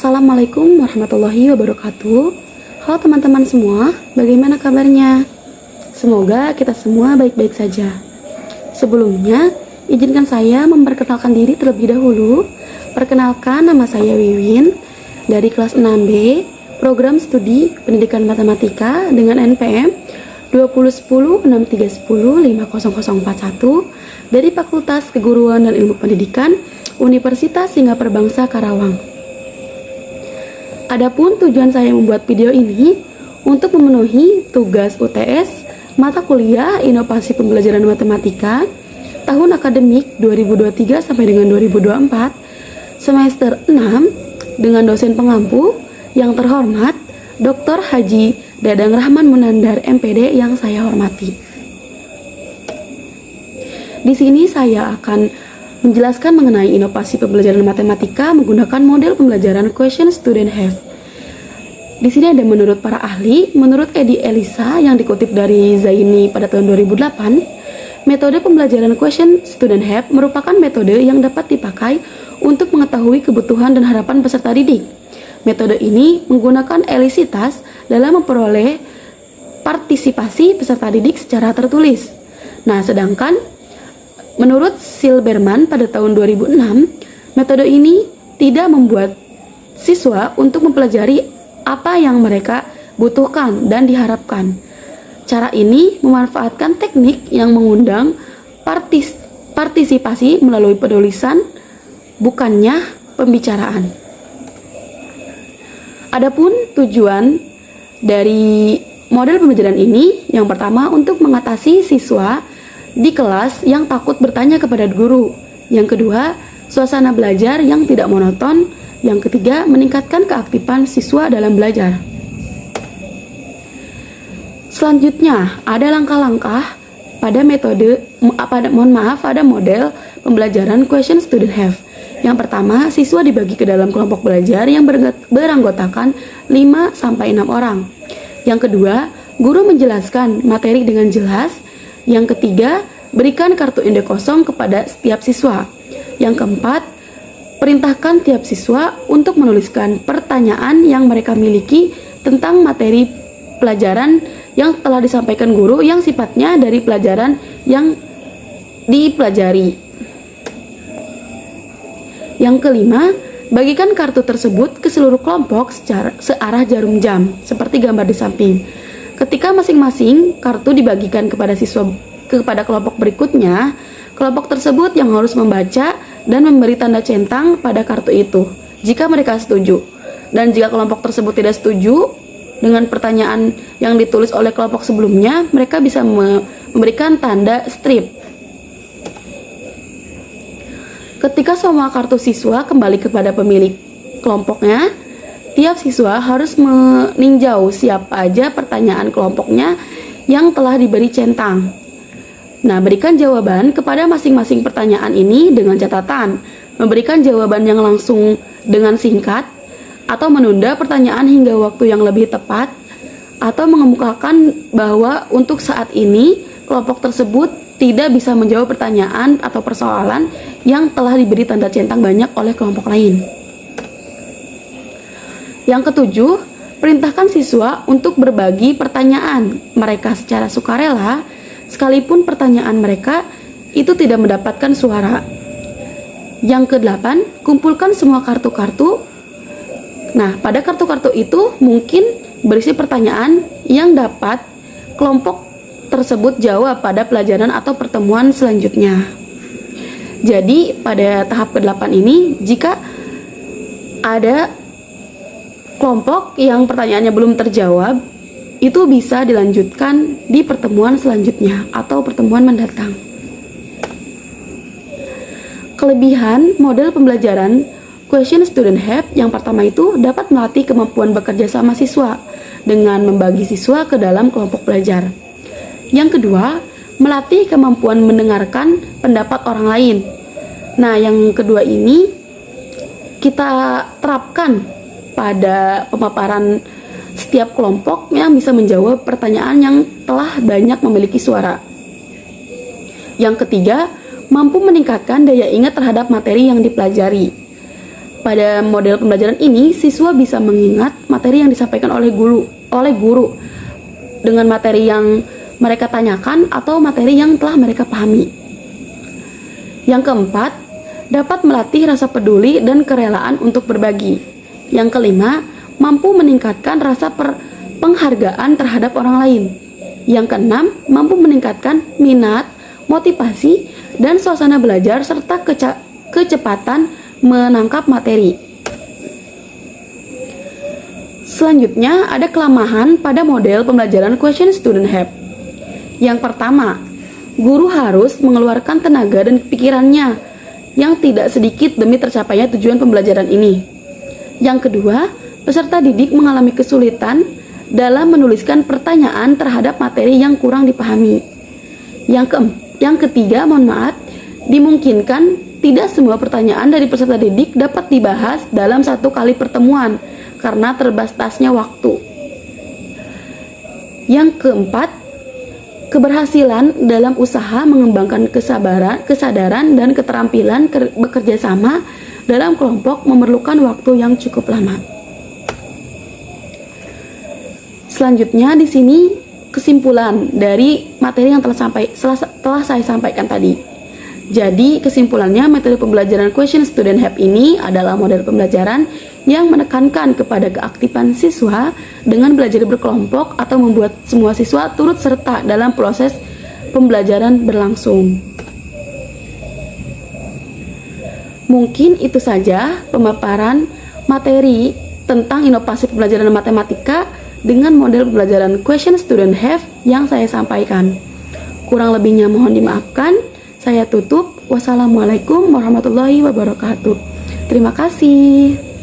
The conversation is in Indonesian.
Assalamualaikum warahmatullahi wabarakatuh. Halo teman-teman semua, bagaimana kabarnya? Semoga kita semua baik-baik saja. Sebelumnya, izinkan saya memperkenalkan diri terlebih dahulu. Perkenalkan, nama saya Wiwin dari kelas 6B, program studi pendidikan matematika dengan NPM 201063105041 dari Fakultas Keguruan dan Ilmu Pendidikan Universitas Singapura Bangsa Karawang. Adapun tujuan saya membuat video ini untuk memenuhi tugas UTS mata kuliah Inovasi Pembelajaran Matematika tahun akademik 2023 sampai dengan 2024 semester 6 dengan dosen pengampu yang terhormat Dr. Haji Dadang Rahman Munandar MPD yang saya hormati. Di sini saya akan menjelaskan mengenai inovasi pembelajaran matematika menggunakan model pembelajaran Question Student Have. Di sini ada menurut para ahli, menurut Edi Elisa yang dikutip dari Zaini pada tahun 2008, metode pembelajaran Question Student Have merupakan metode yang dapat dipakai untuk mengetahui kebutuhan dan harapan peserta didik. Metode ini menggunakan elisitas dalam memperoleh partisipasi peserta didik secara tertulis. Nah, sedangkan menurut Silberman pada tahun 2006, metode ini tidak membuat siswa untuk mempelajari apa yang mereka butuhkan dan diharapkan. Cara ini memanfaatkan teknik yang mengundang partisipasi melalui penulisan, bukannya pembicaraan. Adapun tujuan dari model pembelajaran ini, yang pertama untuk mengatasi siswa di kelas yang takut bertanya kepada guru. Yang kedua, suasana belajar yang tidak monoton. Yang ketiga, meningkatkan keaktifan siswa dalam belajar. Selanjutnya, ada langkah-langkah pada model pembelajaran Question Student Have. Yang pertama, siswa dibagi ke dalam kelompok belajar yang beranggotakan 5-6 orang. Yang kedua, guru menjelaskan materi dengan jelas. Yang ketiga, berikan kartu indeks kosong kepada setiap siswa. Yang keempat, perintahkan tiap siswa untuk menuliskan pertanyaan yang mereka miliki tentang materi pelajaran yang telah disampaikan guru yang sifatnya dari pelajaran yang dipelajari. Yang kelima, bagikan kartu tersebut ke seluruh kelompok searah jarum jam, seperti gambar di samping. Ketika masing-masing kartu dibagikan kepada kelompok berikutnya, kelompok tersebut yang harus membaca dan memberi tanda centang pada kartu itu jika mereka setuju. Dan jika kelompok tersebut tidak setuju dengan pertanyaan yang ditulis oleh kelompok sebelumnya, mereka bisa memberikan tanda strip. Ketika semua kartu siswa kembali kepada pemilik kelompoknya, tiap siswa harus meninjau siapa aja pertanyaan kelompoknya yang telah diberi centang. Nah, berikan jawaban kepada masing-masing pertanyaan ini dengan catatan, memberikan jawaban yang langsung dengan singkat, atau menunda pertanyaan hingga waktu yang lebih tepat, atau mengemukakan bahwa untuk saat ini kelompok tersebut tidak bisa menjawab pertanyaan atau persoalan yang telah diberi tanda centang banyak oleh kelompok lain. Yang ketujuh, perintahkan siswa untuk berbagi pertanyaan mereka secara sukarela, sekalipun pertanyaan mereka itu tidak mendapatkan suara. Yang kedelapan, kumpulkan semua kartu-kartu. Nah, pada kartu-kartu itu mungkin berisi pertanyaan yang dapat kelompok tersebut jawab pada pelajaran atau pertemuan selanjutnya. Jadi, pada tahap ke-8 ini, jika ada kelompok yang pertanyaannya belum terjawab, itu bisa dilanjutkan di pertemuan selanjutnya atau pertemuan mendatang. Kelebihan model pembelajaran Question Student Have yang pertama itu dapat melatih kemampuan bekerja sama siswa dengan membagi siswa ke dalam kelompok belajar. Yang kedua, melatih kemampuan mendengarkan pendapat orang lain. Nah, yang kedua ini kita terapkan pada pemaparan setiap kelompok yang bisa menjawab pertanyaan yang telah banyak memiliki suara. Yang ketiga, mampu meningkatkan daya ingat terhadap materi yang dipelajari. Pada model pembelajaran ini, siswa bisa mengingat materi yang disampaikan oleh guru dengan materi yang mereka tanyakan atau materi yang telah mereka pahami. Yang keempat, dapat melatih rasa peduli dan kerelaan untuk berbagi. Yang kelima, mampu meningkatkan rasa penghargaan terhadap orang lain. Yang keenam, mampu meningkatkan minat, motivasi, dan suasana belajar serta kecepatan menangkap materi. Selanjutnya, ada kelemahan pada model pembelajaran question student have. Yang pertama, guru harus mengeluarkan tenaga dan pikirannya yang tidak sedikit demi tercapainya tujuan pembelajaran ini. Yang kedua, peserta didik mengalami kesulitan dalam menuliskan pertanyaan terhadap materi yang kurang dipahami. Yang ketiga, dimungkinkan tidak semua pertanyaan dari peserta didik dapat dibahas dalam satu kali pertemuan karena terbatasnya waktu. Yang keempat, keberhasilan dalam usaha mengembangkan kesadaran dan keterampilan bekerja sama dalam kelompok memerlukan waktu yang cukup lama. Selanjutnya di sini kesimpulan dari materi yang telah saya sampaikan tadi. Jadi kesimpulannya, metode pembelajaran question student have ini adalah model pembelajaran yang menekankan kepada keaktifan siswa dengan belajar berkelompok atau membuat semua siswa turut serta dalam proses pembelajaran berlangsung. Mungkin itu saja pemaparan materi tentang inovasi pembelajaran matematika dengan model pembelajaran question student have yang saya sampaikan. Kurang lebihnya mohon dimaafkan. Saya tutup. Wassalamualaikum warahmatullahi wabarakatuh. Terima kasih.